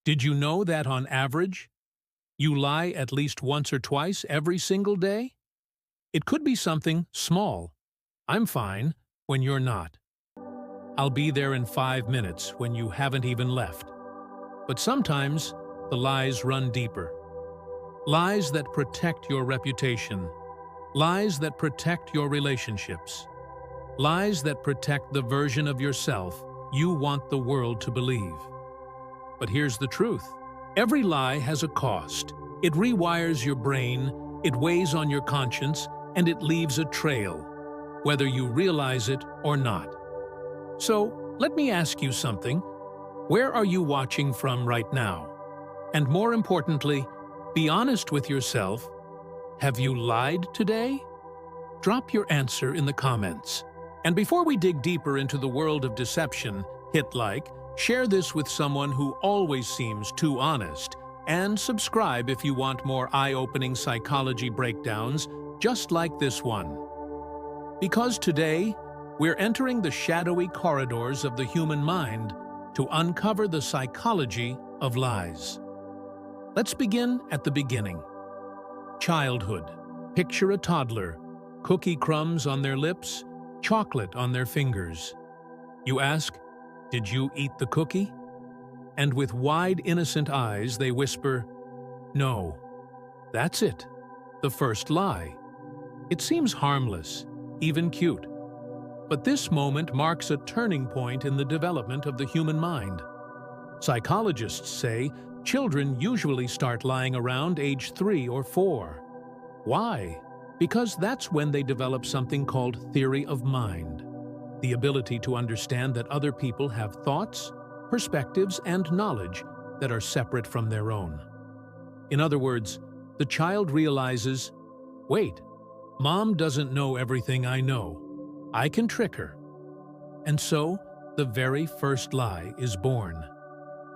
Did you know that on average, you lie at least once or twice every single day? It could be something small. I'm fine when you're not. I'll be there in 5 minutes when you haven't even left. But sometimes the lies run deeper. Lies that protect your reputation. Lies that protect your relationships. Lies that protect the version of yourself you want the world to believe. But here's the truth. Every lie has a cost. It rewires your brain, it weighs on your conscience, and it leaves a trail, whether you realize it or not. So, let me ask you something. Where are you watching from right now? And more importantly, be honest with yourself. Have you lied today? Drop your answer in the comments. And before we dig deeper into the world of deception, hit like, share this with someone who always seems too honest, and subscribe if you want more eye-opening psychology breakdowns just like this one. Because today, we're entering the shadowy corridors of the human mind to uncover the psychology of lies. Let's begin at the beginning. Childhood. Picture a toddler, cookie crumbs on their lips, chocolate on their fingers. You ask, "Did you eat the cookie?" And with wide, innocent eyes, they whisper, "No." That's it. The first lie. It seems harmless, even cute. But this moment marks a turning point in the development of the human mind. Psychologists say children usually start lying around age 3 or 4. Why? Because that's when they develop something called theory of mind, the ability to understand that other people have thoughts, perspectives, and knowledge that are separate from their own. In other words, the child realizes, wait, Mom doesn't know everything I know. I can trick her. And so, the very first lie is born.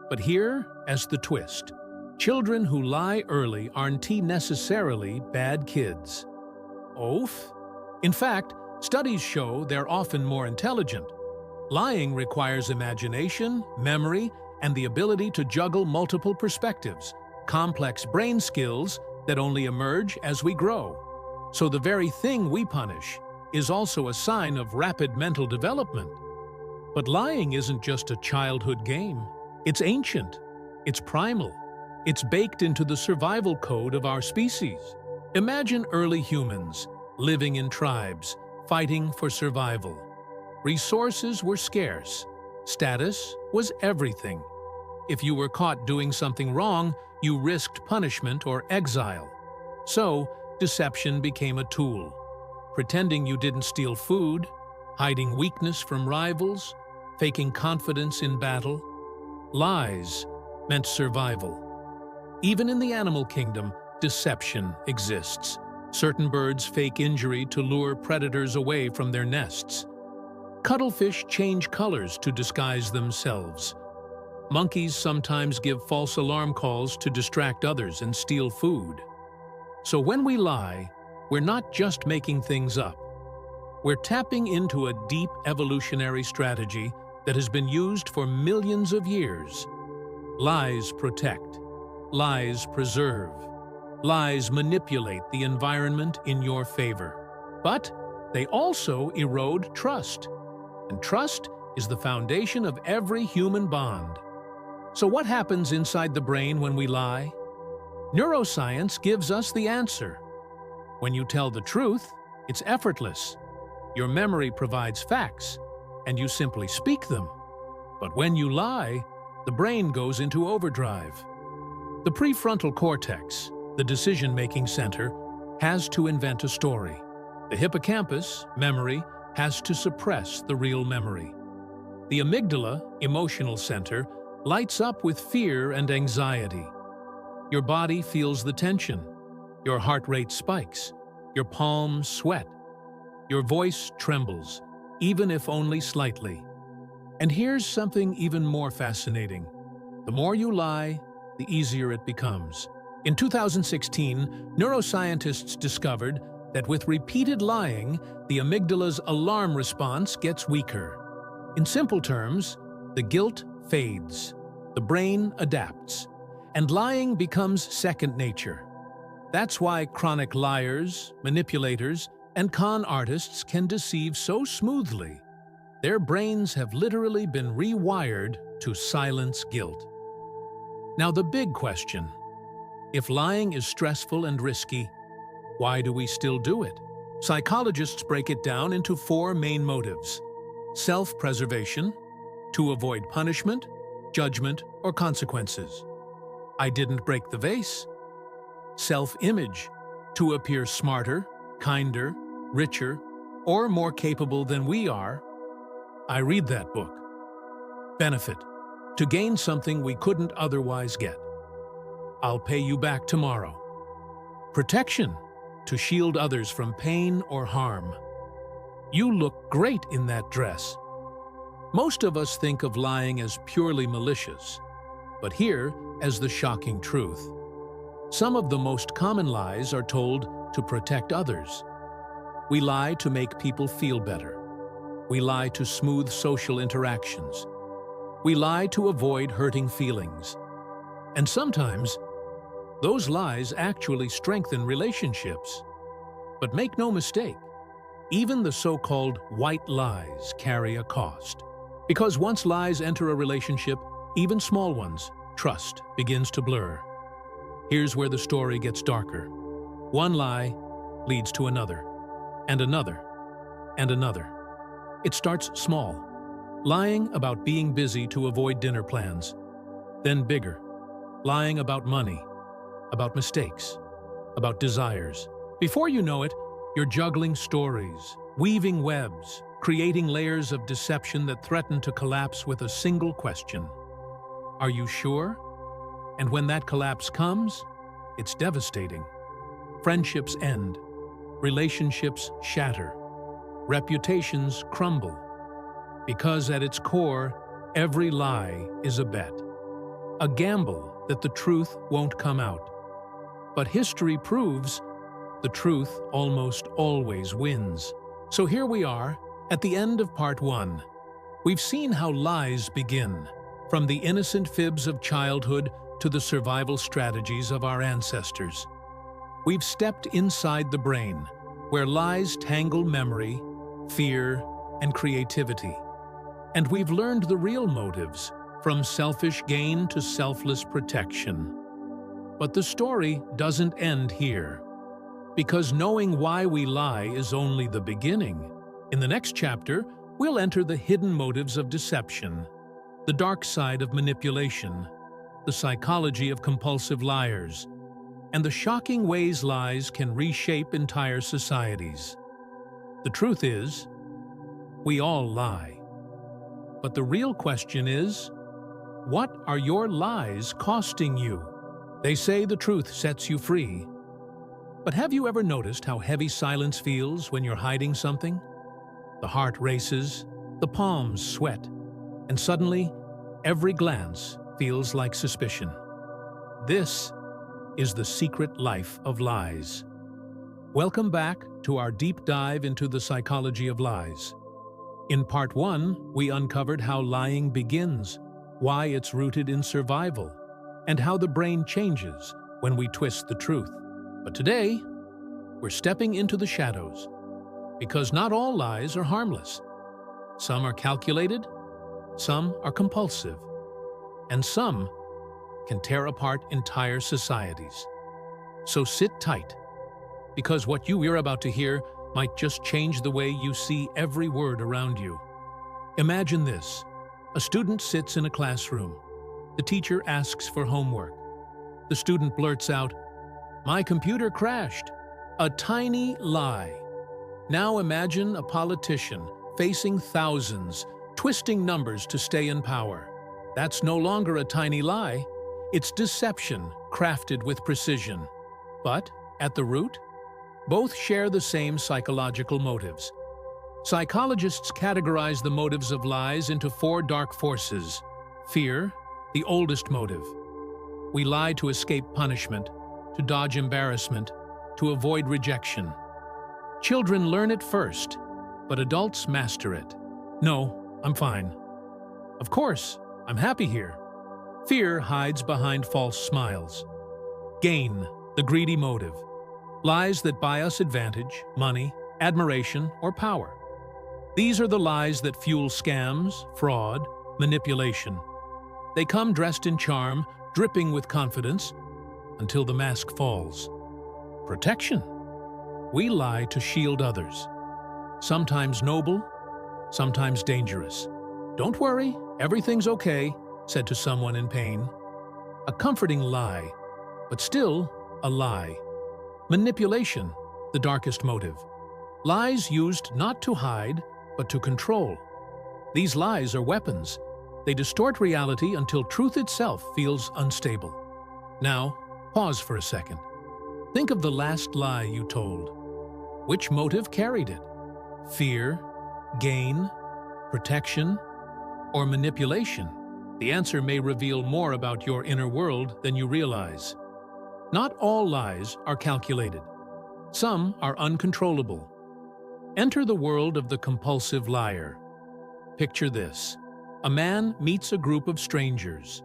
But here is the twist. Children who lie early aren't necessarily bad kids. Oof. In fact, studies show they're often more intelligent. Lying requires imagination, memory, and the ability to juggle multiple perspectives, complex brain skills that only emerge as we grow. So the very thing we punish is also a sign of rapid mental development. But lying isn't just a childhood game. It's ancient. It's primal. It's baked into the survival code of our species. Imagine early humans living in tribes, fighting for survival. Resources were scarce. Status was everything. If you were caught doing something wrong, you risked punishment or exile. So, deception became a tool. Pretending you didn't steal food, hiding weakness from rivals, faking confidence in battle. Lies meant survival. Even in the animal kingdom, deception exists. Certain birds fake injury to lure predators away from their nests. Cuttlefish change colors to disguise themselves. Monkeys sometimes give false alarm calls to distract others and steal food. So when we lie, we're not just making things up. We're tapping into a deep evolutionary strategy that has been used for millions of years. Lies protect. Lies preserve. Lies manipulate the environment in your favor. But they also erode trust. And trust is the foundation of every human bond. So what happens inside the brain when we lie? Neuroscience gives us the answer. When you tell the truth, it's effortless. Your memory provides facts, and you simply speak them. But when you lie, the brain goes into overdrive. The prefrontal cortex, the decision-making center, has to invent a story. The hippocampus, memory, has to suppress the real memory. The amygdala, emotional center, lights up with fear and anxiety. Your body feels the tension. Your heart rate spikes. Your palms sweat. Your voice trembles, even if only slightly. And here's something even more fascinating. The more you lie, the easier it becomes. In 2016, neuroscientists discovered that with repeated lying, the amygdala's alarm response gets weaker. In simple terms, the guilt fades. The brain adapts, and lying becomes second nature. That's why chronic liars, manipulators, and con artists can deceive so smoothly. Their brains have literally been rewired to silence guilt. Now the big question: if lying is stressful and risky, why do we still do it? Psychologists break it down into four main motives: self-preservation, to avoid punishment, judgment, or consequences. I didn't break the vase. Self-image, to appear smarter, kinder, richer, or more capable than we are. I read that book. Benefit, to gain something we couldn't otherwise get. I'll pay you back tomorrow. Protection, to shield others from pain or harm. You look great in that dress. Most of us think of lying as purely malicious, but here as the shocking truth. Some of the most common lies are told to protect others. We lie to make people feel better. We lie to smooth social interactions. We lie to avoid hurting feelings. And sometimes, those lies actually strengthen relationships. But make no mistake, even the so-called white lies carry a cost. Because once lies enter a relationship, even small ones, trust begins to blur. Here's where the story gets darker. One lie leads to another, and another, and another. It starts small, lying about being busy to avoid dinner plans. Then bigger, lying about money, about mistakes, about desires. Before you know it, you're juggling stories, weaving webs, creating layers of deception that threaten to collapse with a single question. Are you sure? And when that collapse comes, it's devastating. Friendships end, relationships shatter, reputations crumble. Because at its core, every lie is a bet. A gamble that the truth won't come out. But history proves the truth almost always wins. So here we are, at the end of part 1. We've seen how lies begin, from the innocent fibs of childhood to the survival strategies of our ancestors. We've stepped inside the brain, where lies tangle memory, fear, and creativity. And we've learned the real motives, from selfish gain to selfless protection. But the story doesn't end here, because knowing why we lie is only the beginning. In the next chapter, we'll enter the hidden motives of deception, the dark side of manipulation, the psychology of compulsive liars, and the shocking ways lies can reshape entire societies. The truth is, we all lie. But the real question is, what are your lies costing you? They say the truth sets you free. But have you ever noticed how heavy silence feels when you're hiding something? The heart races, the palms sweat, and suddenly, every glance feels like suspicion. This is the secret life of lies. Welcome back to our deep dive into the psychology of lies. In part 1, we uncovered how lying begins, why it's rooted in survival, and how the brain changes when we twist the truth. But today, we're stepping into the shadows, because not all lies are harmless. Some are calculated, some are compulsive, and some can tear apart entire societies. So sit tight, because what you're about to hear might just change the way you see every word around you. Imagine this. A student sits in a classroom. The teacher asks for homework. The student blurts out, "My computer crashed." A tiny lie. Now imagine a politician facing thousands, twisting numbers to stay in power. That's no longer a tiny lie. It's deception crafted with precision. But, at the root, both share the same psychological motives. Psychologists categorize the motives of lies into 4 dark forces. Fear, the oldest motive. We lie to escape punishment, to dodge embarrassment, to avoid rejection. Children learn it first, but adults master it. No, I'm fine. Of course, I'm happy here. Fear hides behind false smiles. Gain, the greedy motive. Lies that buy us advantage, money, admiration, or power. These are the lies that fuel scams, fraud, manipulation. They come dressed in charm, dripping with confidence, until the mask falls. Protection. We lie to shield others. Sometimes noble, sometimes dangerous. "Don't worry, everything's okay," said to someone in pain. A comforting lie, but still a lie. Manipulation, the darkest motive. Lies used not to hide, but to control. These lies are weapons. They distort reality until truth itself feels unstable. Now, pause for a second. Think of the last lie you told. Which motive carried it? Fear, gain, protection, or manipulation? The answer may reveal more about your inner world than you realize. Not all lies are calculated. Some are uncontrollable. Enter the world of the compulsive liar. Picture this. A man meets a group of strangers.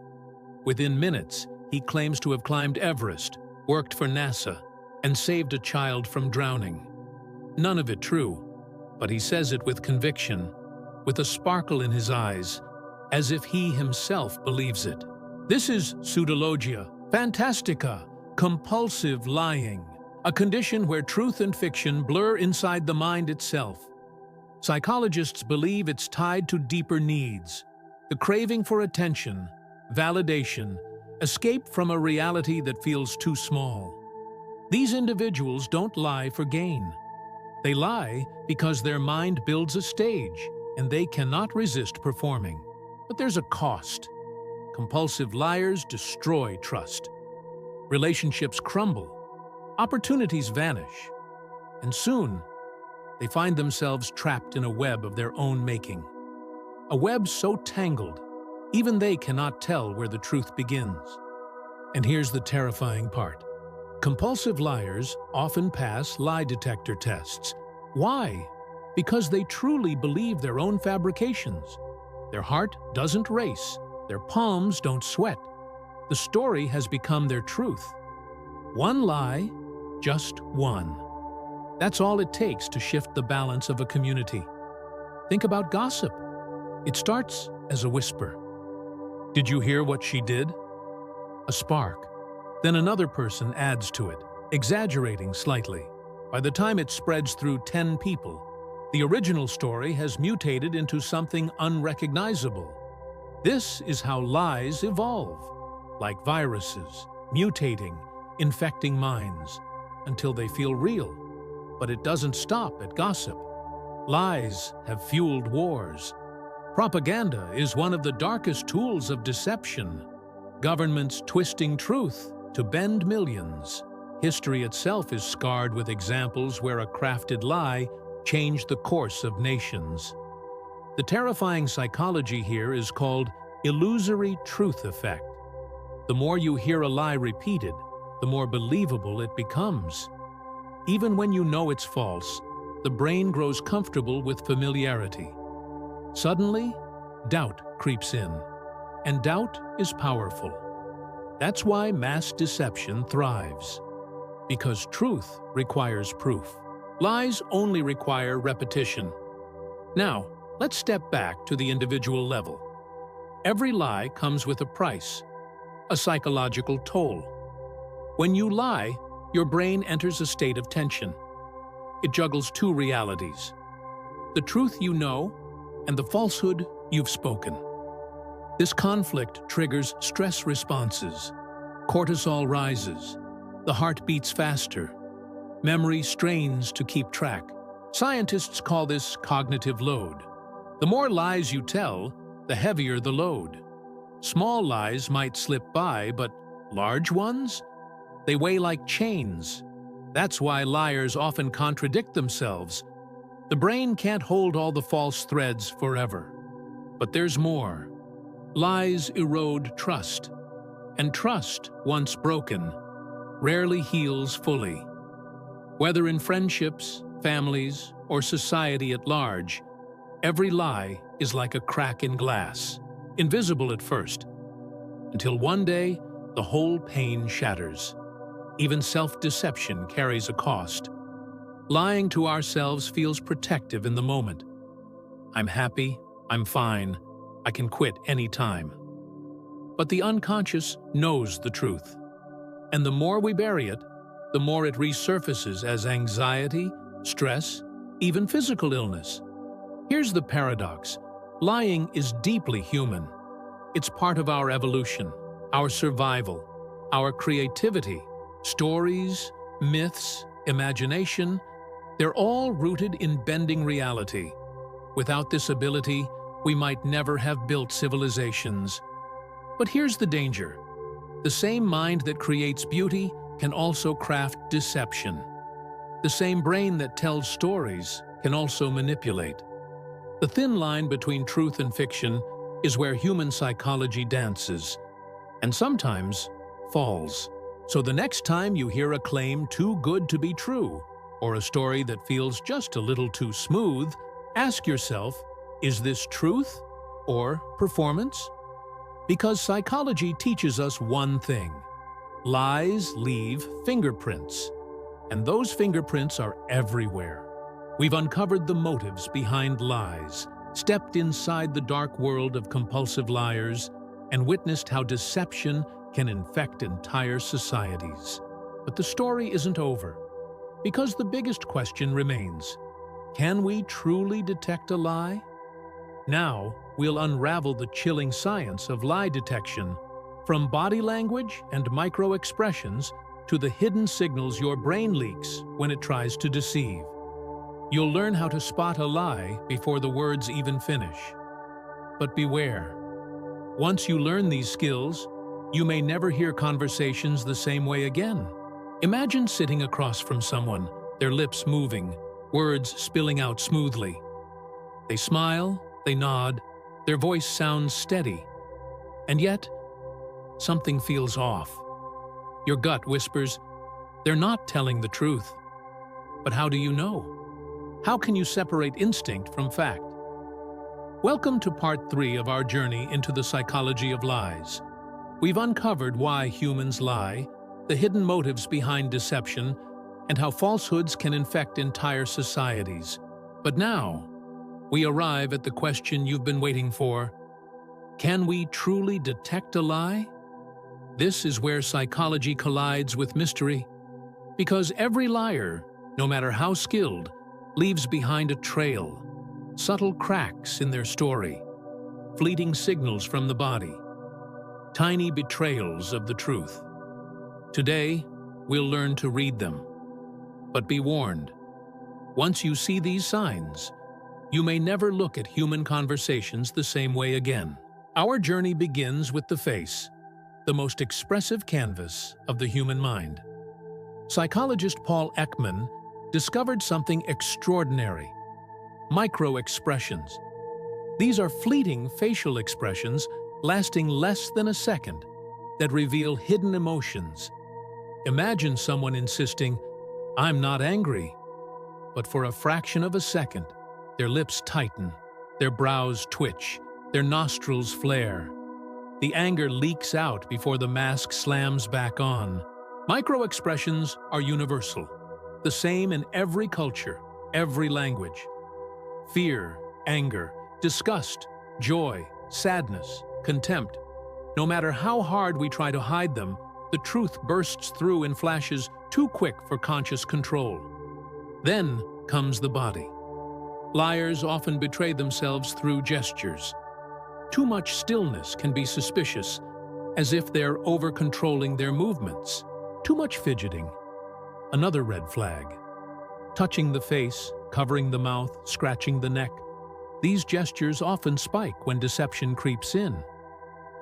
Within minutes, he claims to have climbed Everest, worked for NASA, and saved a child from drowning. None of it true, but he says it with conviction, with a sparkle in his eyes, as if he himself believes it. This is pseudologia, fantastica, compulsive lying, a condition where truth and fiction blur inside the mind itself. Psychologists believe it's tied to deeper needs, the craving for attention, validation, escape from a reality that feels too small. These individuals don't lie for gain. They lie because their mind builds a stage, and they cannot resist performing. But there's a cost. Compulsive liars destroy trust. Relationships crumble. Opportunities vanish. And soon, they find themselves trapped in a web of their own making. A web so tangled, even they cannot tell where the truth begins. And here's the terrifying part. Compulsive liars often pass lie detector tests. Why? Because they truly believe their own fabrications. Their heart doesn't race. Their palms don't sweat. The story has become their truth. One lie, just one. That's all it takes to shift the balance of a community. Think about gossip. It starts as a whisper. Did you hear what she did? A spark. Then another person adds to it, exaggerating slightly. By the time it spreads through 10 people, the original story has mutated into something unrecognizable. This is how lies evolve, like viruses, mutating, infecting minds, until they feel real. But it doesn't stop at gossip. Lies have fueled wars. Propaganda is one of the darkest tools of deception. Governments twisting truth to bend millions. History itself is scarred with examples where a crafted lie changed the course of nations. The terrifying psychology here is called illusory truth effect. The more you hear a lie repeated, the more believable it becomes. Even when you know it's false, the brain grows comfortable with familiarity. Suddenly, doubt creeps in, and doubt is powerful. That's why mass deception thrives. Because truth requires proof. Lies only require repetition. Now, let's step back to the individual level. Every lie comes with a price, a psychological toll. When you lie, your brain enters a state of tension. It juggles two realities: the truth you know and the falsehood you've spoken. This conflict triggers stress responses. Cortisol rises. The heart beats faster. Memory strains to keep track. Scientists call this cognitive load. The more lies you tell, the heavier the load. Small lies might slip by, but large ones? They weigh like chains. That's why liars often contradict themselves. The brain can't hold all the false threads forever. But there's more. Lies erode trust. And trust, once broken, rarely heals fully. Whether in friendships, families, or society at large, every lie is like a crack in glass, invisible at first. until one day, the whole pane shatters. Even self-deception carries a cost. Lying to ourselves feels protective in the moment. I'm happy, I'm fine, I can quit any time. But the unconscious knows the truth. And the more we bury it, the more it resurfaces as anxiety, stress, even physical illness. Here's the paradox. Lying is deeply human. It's part of our evolution, our survival, our creativity. Stories, myths, imagination, they're all rooted in bending reality. Without this ability, we might never have built civilizations. But here's the danger. The same mind that creates beauty can also craft deception. The same brain that tells stories can also manipulate. The thin line between truth and fiction is where human psychology dances, and sometimes falls. So the next time you hear a claim too good to be true, or a story that feels just a little too smooth, ask yourself, is this truth or performance? Because psychology teaches us one thing. Lies leave fingerprints, and those fingerprints are everywhere. We've uncovered the motives behind lies, stepped inside the dark world of compulsive liars, and witnessed how deception can infect entire societies. But the story isn't over, because the biggest question remains. Can we truly detect a lie? Now, we'll unravel the chilling science of lie detection, from body language and microexpressions to the hidden signals your brain leaks when it tries to deceive. You'll learn how to spot a lie before the words even finish. But beware. Once you learn these skills, you may never hear conversations the same way again. Imagine sitting across from someone, their lips moving, words spilling out smoothly. They smile, they nod, their voice sounds steady. And yet, something feels off. Your gut whispers, they're not telling the truth. But how do you know? How can you separate instinct from fact? Welcome to part 3 of our journey into the psychology of lies. We've uncovered why humans lie, the hidden motives behind deception, and how falsehoods can infect entire societies. But now, we arrive at the question you've been waiting for. Can we truly detect a lie? This is where psychology collides with mystery. Because every liar, no matter how skilled, leaves behind a trail, subtle cracks in their story, fleeting signals from the body, tiny betrayals of the truth. Today, we'll learn to read them. But be warned, once you see these signs, you may never look at human conversations the same way again. Our journey begins with the face, the most expressive canvas of the human mind. Psychologist Paul Ekman discovered something extraordinary: microexpressions. These are fleeting facial expressions lasting less than a second that reveal hidden emotions. Imagine someone insisting, "I'm not angry," but for a fraction of a second, their lips tighten, their brows twitch, their nostrils flare. The anger leaks out before the mask slams back on. Microexpressions are universal, the same in every culture, every language. Fear, anger, disgust, joy, sadness, contempt. No matter how hard we try to hide them, the truth bursts through in flashes too quick for conscious control. Then comes the body. Liars often betray themselves through gestures. Too much stillness can be suspicious, as if they're over-controlling their movements. Too much fidgeting. Another red flag. Touching the face, covering the mouth, scratching the neck. These gestures often spike when deception creeps in.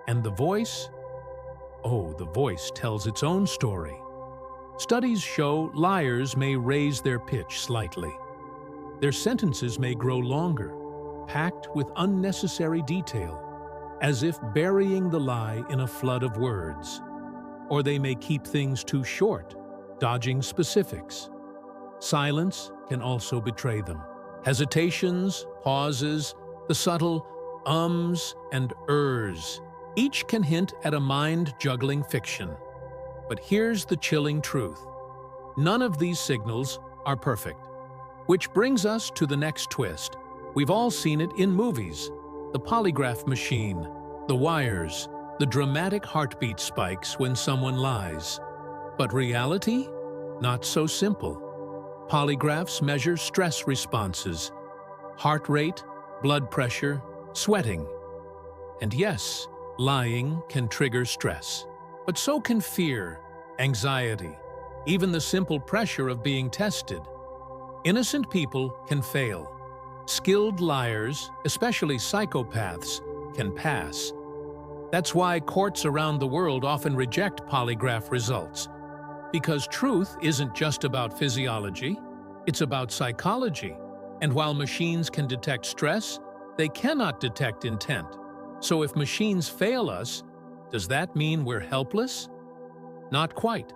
And the voice? Oh, the voice tells its own story. Studies show liars may raise their pitch slightly. Their sentences may grow longer, packed with unnecessary detail, as if burying the lie in a flood of words. Or they may keep things too short, dodging specifics. Silence can also betray them. Hesitations, pauses, the subtle ums and ers. Each can hint at a mind-juggling fiction. But here's the chilling truth. None of these signals are perfect. Which brings us to the next twist. We've all seen it in movies. The polygraph machine, the wires, the dramatic heartbeat spikes when someone lies. But reality? Not so simple. Polygraphs measure stress responses, heart rate, blood pressure, sweating. And yes, lying can trigger stress. But so can fear, anxiety, even the simple pressure of being tested. Innocent people can fail. Skilled liars, especially psychopaths, can pass. That's why courts around the world often reject polygraph results. Because truth isn't just about physiology, it's about psychology. And while machines can detect stress, they cannot detect intent. So if machines fail us, does that mean we're helpless? Not quite.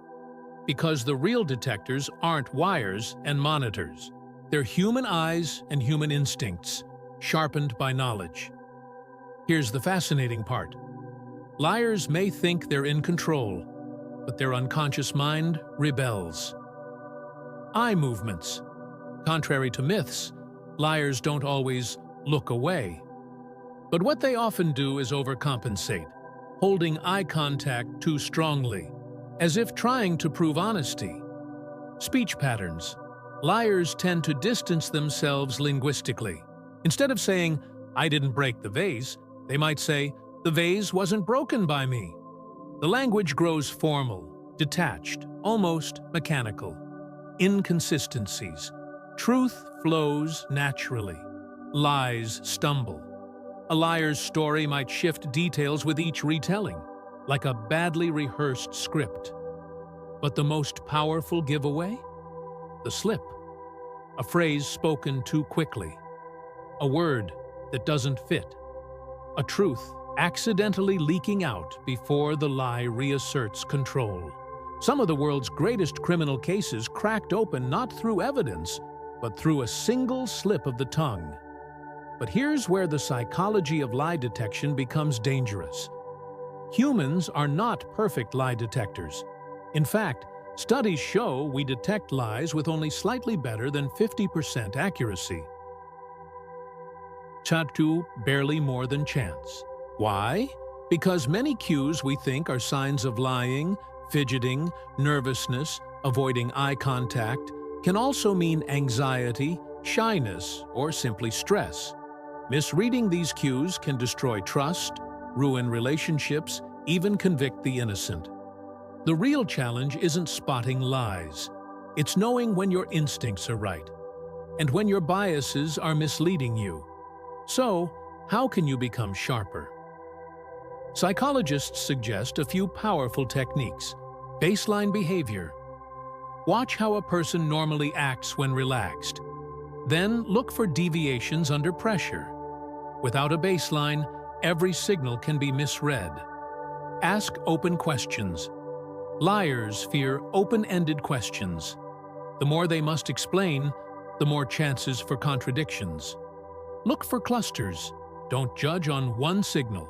Because the real detectors aren't wires and monitors. They're human eyes and human instincts, sharpened by knowledge. Here's the fascinating part. Liars may think they're in control, but their unconscious mind rebels. Eye movements. Contrary to myths, liars don't always look away. But what they often do is overcompensate, holding eye contact too strongly, as if trying to prove honesty. Speech patterns. Liars tend to distance themselves linguistically. Instead of saying, "I didn't break the vase," they might say, "The vase wasn't broken by me." The language grows formal, detached, almost mechanical. Inconsistencies. Truth flows naturally. Lies stumble. A liar's story might shift details with each retelling, like a badly rehearsed script. But the most powerful giveaway? The slip. A phrase spoken too quickly. A word that doesn't fit. A truth accidentally leaking out before the lie reasserts control. Some of the world's greatest criminal cases cracked open not through evidence, but through a single slip of the tongue. But here's where the psychology of lie detection becomes dangerous. Humans are not perfect lie detectors. In fact, studies show we detect lies with only slightly better than 50% accuracy. Chatu, barely more than chance. Why? Because many cues we think are signs of lying, fidgeting, nervousness, avoiding eye contact, can also mean anxiety, shyness, or simply stress. Misreading these cues can destroy trust, ruin relationships, even convict the innocent. The real challenge isn't spotting lies. It's knowing when your instincts are right, and when your biases are misleading you. So, how can you become sharper? Psychologists suggest a few powerful techniques. Baseline behavior. Watch how a person normally acts when relaxed. Then look for deviations under pressure. Without a baseline, every signal can be misread. Ask open questions. Liars fear open-ended questions. The more they must explain, the more chances for contradictions. Look for clusters. Don't judge on one signal.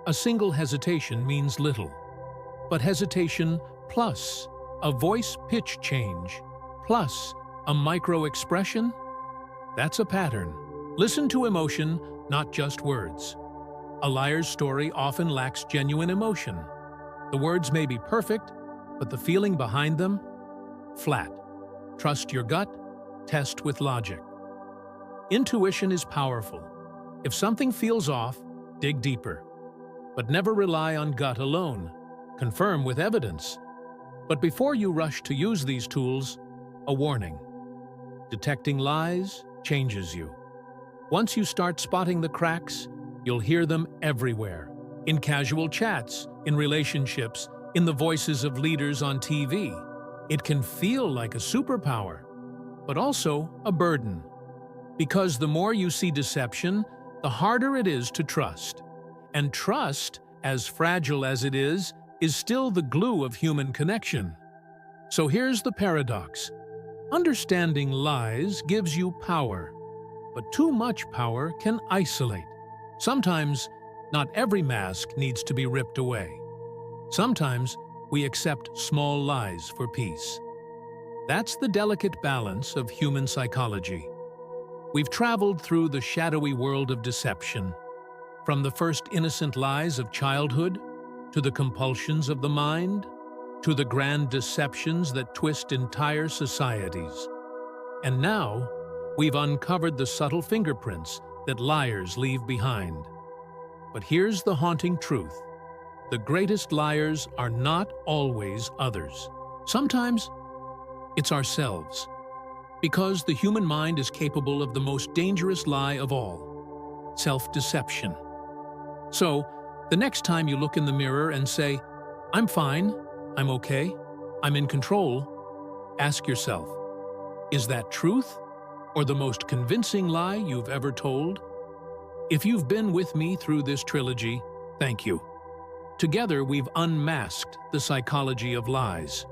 A single hesitation means little. But hesitation plus a voice pitch change plus a microexpression? That's a pattern. Listen to emotion, not just words. A liar's story often lacks genuine emotion. The words may be perfect, but the feeling behind them? Flat. Trust your gut, test with logic. Intuition is powerful. If something feels off, dig deeper. But never rely on gut alone. Confirm with evidence. But before you rush to use these tools, a warning. Detecting lies changes you. Once you start spotting the cracks, you'll hear them everywhere. In casual chats, in relationships, in the voices of leaders on TV. It can feel like a superpower, but also a burden. Because the more you see deception, the harder it is to trust. And trust, as fragile as it is still the glue of human connection. So here's the paradox. Understanding lies gives you power, but too much power can isolate. Sometimes, Not every mask needs to be ripped away. Sometimes we accept small lies for peace. That's the delicate balance of human psychology. We've traveled through the shadowy world of deception, from the first innocent lies of childhood, to the compulsions of the mind, to the grand deceptions that twist entire societies. And now, we've uncovered the subtle fingerprints that liars leave behind. But here's the haunting truth. The greatest liars are not always others. Sometimes, it's ourselves. Because the human mind is capable of the most dangerous lie of all, self-deception. So, the next time you look in the mirror and say, "I'm fine, I'm okay, I'm in control," ask yourself, is that truth or the most convincing lie you've ever told? If you've been with me through this trilogy, thank you. Together, we've unmasked the psychology of lies.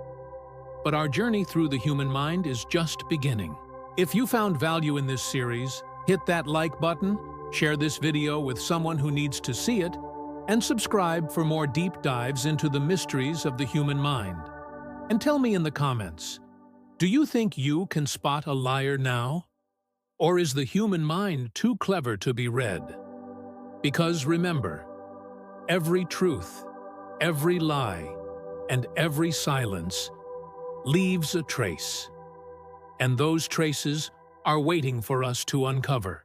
But our journey through the human mind is just beginning. If you found value in this series, hit that like button, share this video with someone who needs to see it, and subscribe for more deep dives into the mysteries of the human mind. And tell me in the comments, do you think you can spot a liar now? Or is the human mind too clever to be read? Because remember, every truth, every lie, and every silence leaves a trace. And those traces are waiting for us to uncover.